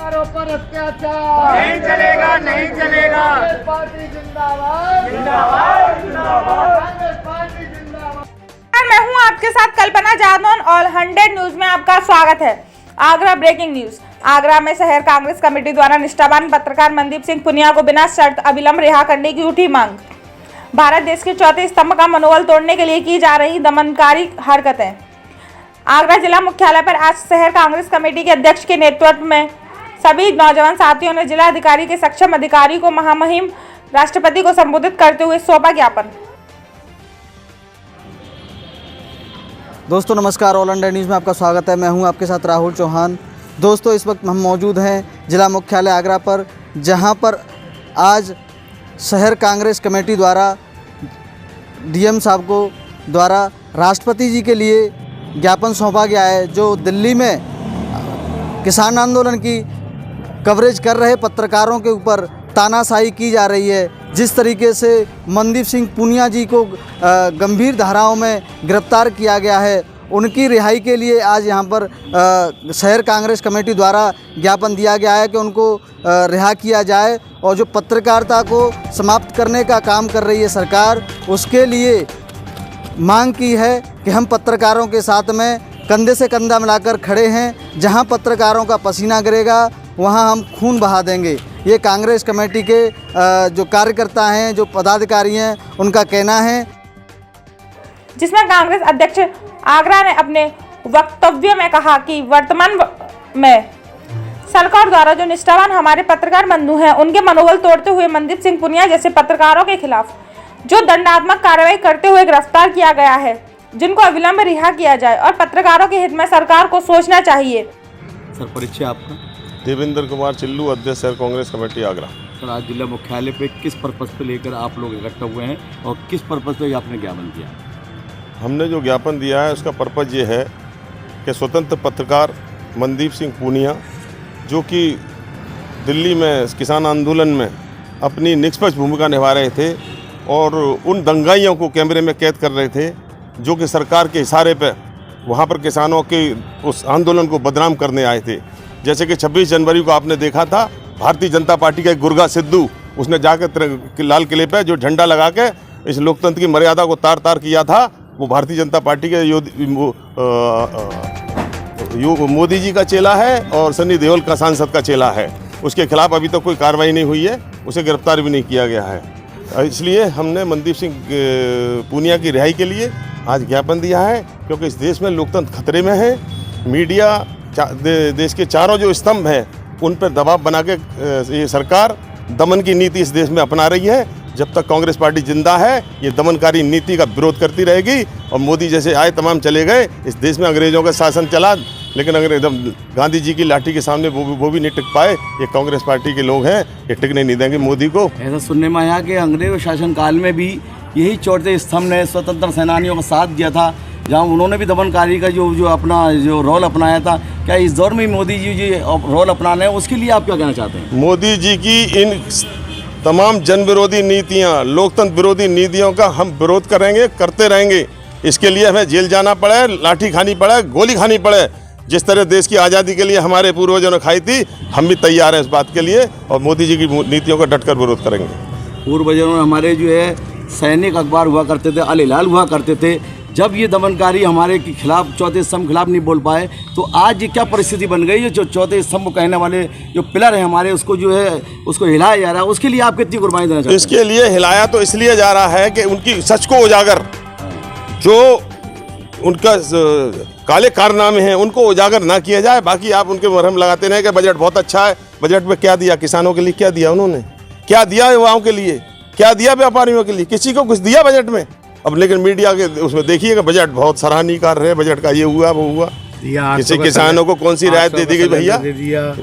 पर अत्याचार नहीं चलेगा, नहीं चलेगा। कांग्रेस पार्टी जिंदाबाद, जिंदाबाद, जिंदाबाद। कांग्रेस पार्टी जिंदाबाद। मैं हूं आपके साथ कल्पना जादौन और 100 न्यूज में आपका स्वागत है। Agra breaking news. आगरा में शहर कांग्रेस कमेटी द्वारा निष्ठावान पत्रकार मनदीप सिंह पुनिया को बिना शर्त अविलंब रिहा करने की उठी मांग। भारत देश के चौथे स्तंभ का मनोबल तोड़ने के लिए की जा रही दमनकारी हरकतें। आगरा जिला मुख्यालय पर आज शहर कांग्रेस कमेटी के अध्यक्ष के नेतृत्व में सभी नौजवान साथियों ने जिला अधिकारी के सक्षम अधिकारी को महामहिम राष्ट्रपति को संबोधित करते हुए सौंपा ज्ञापन। दोस्तों नमस्कार, ऑल इंडिया न्यूज़ में आपका स्वागत है। मैं हूं आपके साथ राहुल चौहान। दोस्तों इस वक्त हम मौजूद हैं जिला मुख्यालय आगरा पर, जहां पर आज शहर कांग्रेस कमेटी द्वारा डीएम साहब को द्वारा राष्ट्रपति जी के लिए ज्ञापन सौंपा गया है, जो दिल्ली में किसान आंदोलन की कवरेज कर रहे पत्रकारों के ऊपर तानाशाही की जा रही है। जिस तरीके से मनदीप सिंह पुनिया जी को गंभीर धाराओं में गिरफ्तार किया गया है, उनकी रिहाई के लिए आज यहां पर शहर कांग्रेस कमेटी द्वारा ज्ञापन दिया गया है कि उनको रिहा किया जाए। और जो पत्रकारिता को समाप्त करने का काम कर रही है सरकार, उसके लिए मांग की है कि हम पत्रकारों के साथ में कंधे से कंधा मिलाकर खड़े हैं। जहां पत्रकारों का पसीना गिरेगा वहां हम खून बहा देंगे। ये कांग्रेस कमेटी के जो कार्यकर्ता हैं, जो पदाधिकारी हैं, उनका कहना है। जिसमें कांग्रेस अध्यक्ष आगरा ने अपने वक्तव्य में कहा कि वर्तमान में सरकार द्वारा जो निष्ठावान हमारे पत्रकार बंधु हैं, उनके मनोबल तोड़ते हुए मनदीप सिंह पुनिया जैसे पत्रकारों के खिलाफ जो दंडात्मक कार्रवाई करते हुए गिरफ्तार किया गया है, जिनको अविलंब रिहा किया जाए और पत्रकारों के हित में सरकार को सोचना चाहिए। सर परिचय आपका? देवेंद्र कुमार चिल्लू, अध्यक्ष शहर कांग्रेस कमेटी आगरा। सर आज जिला मुख्यालय पे किस पर्पज़ पे लेकर आप लोग इकट्ठा हुए हैं और किस पर्पज़ पे आपने ज्ञापन दिया? हमने जो ज्ञापन दिया है उसका पर्पज़ ये है कि स्वतंत्र पत्रकार मनदीप सिंह पुनिया, जो कि दिल्ली में किसान आंदोलन में अपनी निष्पक्ष भूमिका निभा रहे थे और उन दंगाइयों को कैमरे में कैद कर रहे थे, जो कि सरकार के इशारे पे वहाँ पर किसानों के उस आंदोलन को बदनाम करने आए थे। जैसे कि 26 जनवरी को आपने देखा था, भारतीय जनता पार्टी का एक गुर्गा सिद्धू, उसने जाकर लाल किले पे जो झंडा लगा के इस लोकतंत्र की मर्यादा को तार तार किया था, वो भारतीय जनता पार्टी के मोदी जी का चेला है और सनी देओल का सांसद का चेला है। उसके खिलाफ अभी तक कोई कार्रवाई नहीं हुई है, उसे गिरफ्तार भी नहीं किया गया है। इसलिए हमने मनदीप सिंह पुनिया की रिहाई के लिए आज ज्ञापन दिया है, क्योंकि इस देश में लोकतंत्र खतरे में है। मीडिया देश के चारों जो स्तंभ हैं, उन पर दबाव बना के ये सरकार दमन की नीति इस देश में अपना रही है। जब तक कांग्रेस पार्टी जिंदा है, ये दमनकारी नीति का विरोध करती रहेगी। और मोदी जैसे आए तमाम चले गए। इस देश में अंग्रेजों का शासन चला, लेकिन अंग्रेज गांधी जी की लाठी के सामने वो भी नहीं टिक पाए। ये कांग्रेस पार्टी के लोग हैं, ये टिकने नहीं देंगे मोदी को। ऐसा सुनने में आया कि अंग्रेज शासनकाल में भी यही चौथे स्तंभ ने स्वतंत्र सेनानियों का साथ दिया था, जहाँ उन्होंने भी दमनकारी का जो अपना जो रोल अपनाया था। क्या इस दौर में मोदी जी रोल अपनाना है, उसके लिए आप क्या कहना चाहते हैं? मोदी जी की इन तमाम जन विरोधी नीतियाँ, लोकतंत्र विरोधी नीतियों का हम विरोध करेंगे, करते रहेंगे। इसके लिए हमें जेल जाना पड़े, लाठी खानी पड़े, गोली खानी पड़े। जिस तरह देश की आज़ादी के लिए हमारे पूर्वजों ने खाई थी, हम भी तैयार हैं इस बात के लिए और मोदी जी की नीतियों का डटकर विरोध करेंगे। पूर्वजों में हमारे जो है सैनिक अखबार हुआ करते थे, अल हिलाल हुआ करते थे। जब ये दमनकारी हमारे के खिलाफ, चौथे स्तंभ खिलाफ नहीं बोल पाए, तो आज ये क्या परिस्थिति बन गई है? जो चौथे स्तंभ कहने वाले जो पिलर है हमारे, उसको जो है उसको हिलाया जा रहा है। उसके लिए आप कितनी कुर्बानी देना चाहते हैं? इसके लिए हिलाया तो इसलिए जा रहा है कि उनकी सच को उजागर, जो उनका काले कारनामे हैं, उनको उजागर ना किया जाए। बाकी आप उनके मरहम लगाते रहे कि बजट बहुत अच्छा है। बजट में क्या दिया? किसानों के लिए क्या दिया उन्होंने? क्या दिया युवाओं के लिए? क्या दिया व्यापारियों के लिए? किसी को कुछ दिया बजट में? अब लेकिन मीडिया के उसमें देखिए कि बजट बहुत सराहनीय कार्य है, बजट का ये हुआ वो हुआ। किसी किसानों को कौन सी रियायत दे दी गई भैया?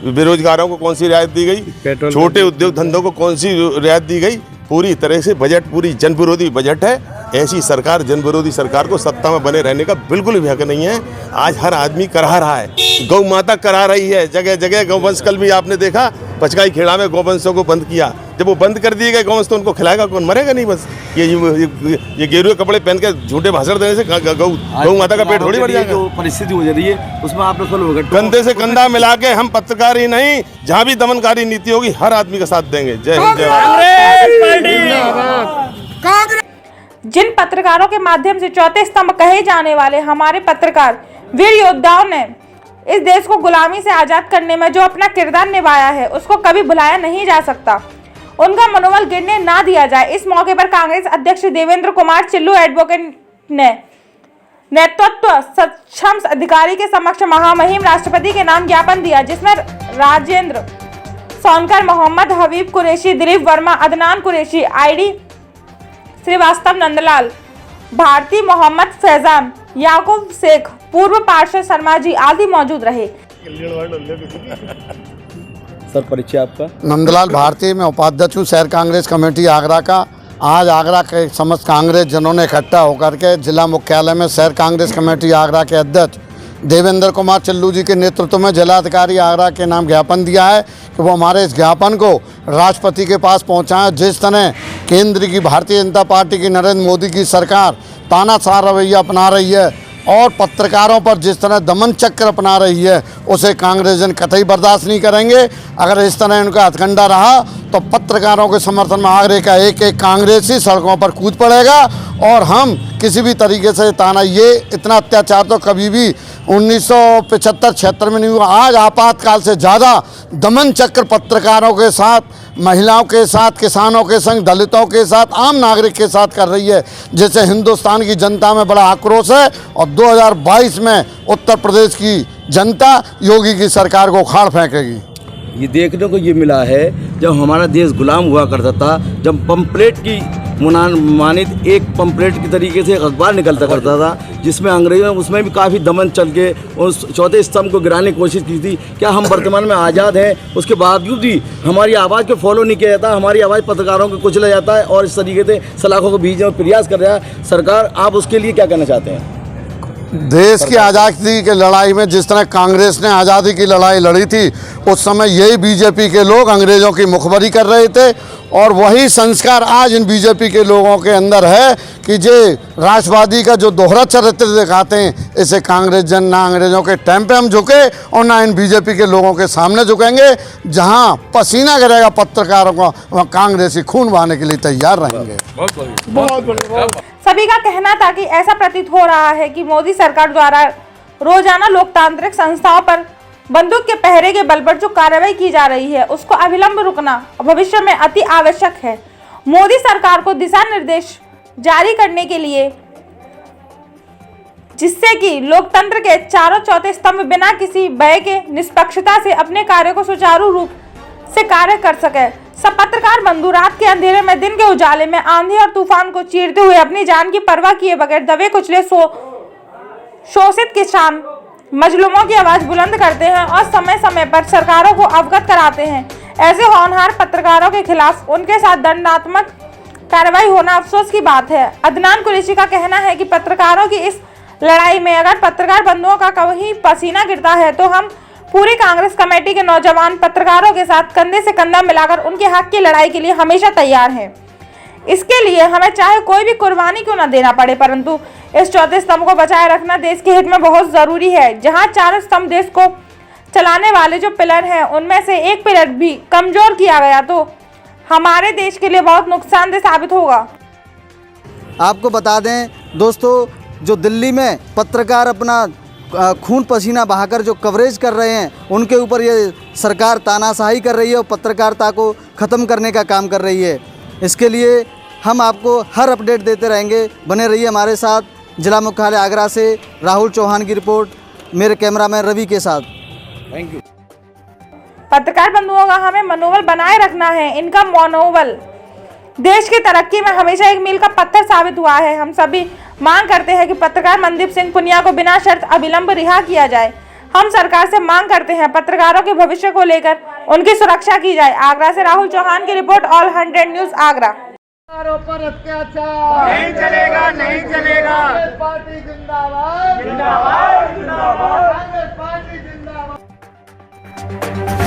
बेरोजगारों को कौन सी रियायत दी गई? छोटे उद्योग धंधों को कौन सी रियायत दी गई? पूरी तरह से बजट पूरी जन विरोधी बजट है। ऐसी सरकार, जन विरोधी सरकार को सत्ता में बने रहने का बिल्कुल भी हक नहीं है। आज हर आदमी करा रहा है गौ माता करा रही है, जगह जगह गौवंश। कल भी आपने देखा पचकाई खेड़ा में गौवंशों को बंद किया। जब वो बंद कर दिए गए गौवंश तो उनको खिलाएगा कौन? मरेगा नहीं। बस ये गेरुए कपड़े पहन के झूठे भाषण देने से गौ माता का पेट थोड़ी बढ़ जाएगा। जो परिस्थिति हो जा रही है उसमें आप लोग कंधे से कंधा मिला के हम पत्रकार ही नहीं, जहाँ भी दमनकारी नीति होगी हर आदमी का साथ देंगे। जय हिंद, जय भारत। जिन पत्रकारों के माध्यम से चौथे स्तंभ कहे जाने वाले हमारे पत्रकार वीर योद्धाओं ने इस देश को गुलामी से आजाद करने में जो अपना किरदार निभाया है उसको कभी भुलाया नहीं जा सकता। उनका मनोबल गिरने ना दिया जाए। इस मौके पर कांग्रेस अध्यक्ष देवेंद्र कुमार चिल्लू एडवोकेट ने नेतृत्व सक्षम अधिकारी के समक्ष महामहिम राष्ट्रपति के नाम ज्ञापन दिया, जिसमें राजेंद्र सोनकर, मोहम्मद हबीब कुरैशी, दिलीप वर्मा, अदनान कुरैशी, आईडी श्रीवास्तव, नंदलाल भारती, मोहम्मद फैजान, याकूब शेख, पूर्व पार्षद शर्मा जी आदि मौजूद रहे। सर परिचय आपका? नंदलाल भारती, मैं उपाध्यक्ष हूँ शहर कांग्रेस कमेटी आगरा का। आज आगरा के समस्त कांग्रेस जनों ने इकट्ठा होकर के जिला मुख्यालय में शहर कांग्रेस कमेटी आगरा के अध्यक्ष देवेंद्र कुमार चिल्लू जी के नेतृत्व में जिलाधिकारी आगरा के नाम ज्ञापन दिया है कि वो हमारे इस ज्ञापन को राष्ट्रपति के पास पहुँचाएं। जिस तरह केंद्र की भारतीय जनता पार्टी की नरेंद्र मोदी की सरकार तानाशाह रवैया अपना रही है और पत्रकारों पर जिस तरह दमन चक्र अपना रही है उसे कांग्रेस जन कतई बर्दाश्त नहीं करेंगे। अगर इस तरह इनका हथकंडा रहा तो पत्रकारों के समर्थन में आगरे का एक एक कांग्रेसी सड़कों पर कूद पड़ेगा और हम किसी भी तरीके से ताना, ये इतना अत्याचार तो कभी भी 1975-76 में नहीं हुआ। आज आपातकाल से ज़्यादा दमन चक्र पत्रकारों के साथ, महिलाओं के साथ, किसानों के संग, दलितों के साथ, आम नागरिक के साथ कर रही है, जिससे हिंदुस्तान की जनता में बड़ा आक्रोश है और 2022 में उत्तर प्रदेश की जनता योगी की सरकार को उखाड़ फेंकेगी। ये देखने को ये मिला है जब हमारा देश गुलाम हुआ करता था, जब पंपलेट की मानित एक पंपलेट की तरीके से एक अखबार निकलता करता था जिसमें अंग्रेजों ने उसमें भी काफ़ी दमन चल के उस चौथे स्तंभ को गिराने की कोशिश की थी। क्या हम वर्तमान में आज़ाद हैं? उसके बावजूद भी हमारी आवाज़ को फॉलो नहीं किया जाता, हमारी आवाज़ पत्रकारों को कुचला जाता है और इस तरीके से सलाखों को बीचने में प्रयास कर रहा है सरकार। आप उसके लिए क्या कहना चाहते हैं? देश की आज़ादी की लड़ाई में जिस तरह कांग्रेस ने आज़ादी की लड़ाई लड़ी थी उस समय यही बीजेपी के लोग अंग्रेज़ों की मुखबरी कर रहे थे और वही संस्कार आज इन बीजेपी के लोगों के अंदर है कि जो राष्ट्रवादी का जो दोहरा चरित्र दिखाते हैं, इसे कांग्रेस जन ना अंग्रेज़ों के टाइम पे हम झुके और ना इन बीजेपी के लोगों के सामने झुकेंगे। जहां पसीना गिरेगा पत्रकारों को वहाँ कांग्रेसी खून बहाने के लिए तैयार रहेंगे। सभी का कहना था कि ऐसा प्रतीत हो रहा है कि मोदी सरकार द्वारा रोजाना लोकतांत्रिक संस्थाओं पर बंदूक के पहरे के बल पर जो कार्रवाई की जा रही है उसको अविलंब रुकना भविष्य में अति आवश्यक है। मोदी सरकार को दिशा निर्देश जारी करने के लिए जिससे कि लोकतंत्र के चारों चौथे स्तंभ बिना किसी भय के निष्पक्षता से अपने कार्य को सुचारू रूप से कार्य कर सके। सब पत्रकार बंधु रात के अंधेरे में दिन के उजाले में आंधी और तूफान को चीरते हुए अपनी जान की परवाह किए बगैर दबे कुचले शोषित किसान मजलूमों की आवाज बुलंद करते हैं और समय समय पर सरकारों को अवगत कराते हैं। ऐसे होनहार पत्रकारों के खिलाफ उनके साथ दंडात्मक कार्रवाई होना अफसोस की बात है। अदनान कुरैशी का कहना है कि पत्रकारों की इस लड़ाई में अगर पत्रकार बंधुओं का कहीं पसीना गिरता है तो हम पूरी कांग्रेस कमेटी के नौजवान पत्रकारों के साथ कंधे से कंधा मिलाकर उनके हक की लड़ाई के लिए हमेशा तैयार हैं। इसके लिए हमें चाहे कोई भी कुर्बानी क्यों न देना पड़े, परंतु इस चौथे स्तंभ को बचाए रखना देश के हित में बहुत जरूरी है। जहां चार स्तंभ देश को चलाने वाले जो पिलर हैं उनमें से एक पिलर भी कमजोर किया गया तो हमारे देश के लिए बहुत नुकसानदेह साबित होगा। आपको बता दें दोस्तों, जो दिल्ली में पत्रकार अपना खून पसीना बहाकर जो कवरेज कर रहे हैं उनके ऊपर ये सरकार तानाशाही कर रही है और पत्रकारिता को ख़त्म करने का काम कर रही है। इसके लिए हम आपको हर अपडेट देते रहेंगे। बने रहिए हमारे साथ। जिला मुख्यालय आगरा से राहुल चौहान की रिपोर्ट, मेरे कैमरामैन रवि के साथ। Thank you. पत्रकार बंधुओं का हमें मनोबल बनाए रखना है। इनका मनोबल देश की तरक्की में हमेशा एक मील का पत्थर साबित हुआ है। हम सभी मांग करते हैं कि पत्रकार मनदीप सिंह पुनिया को बिना शर्त अविलंब रिहा किया जाए। हम सरकार से मांग करते हैं पत्रकारों के भविष्य को लेकर उनकी सुरक्षा की जाए। आगरा से राहुल चौहान की रिपोर्ट, ऑल 100 न्यूज आगरा। पर अत्याचार नहीं चलेगा, नहीं चलेगा। कांग्रेस पार्टी जिंदाबाद, जिंदाबाद, जिंदाबाद। कांग्रेस पार्टी जिंदाबाद। है।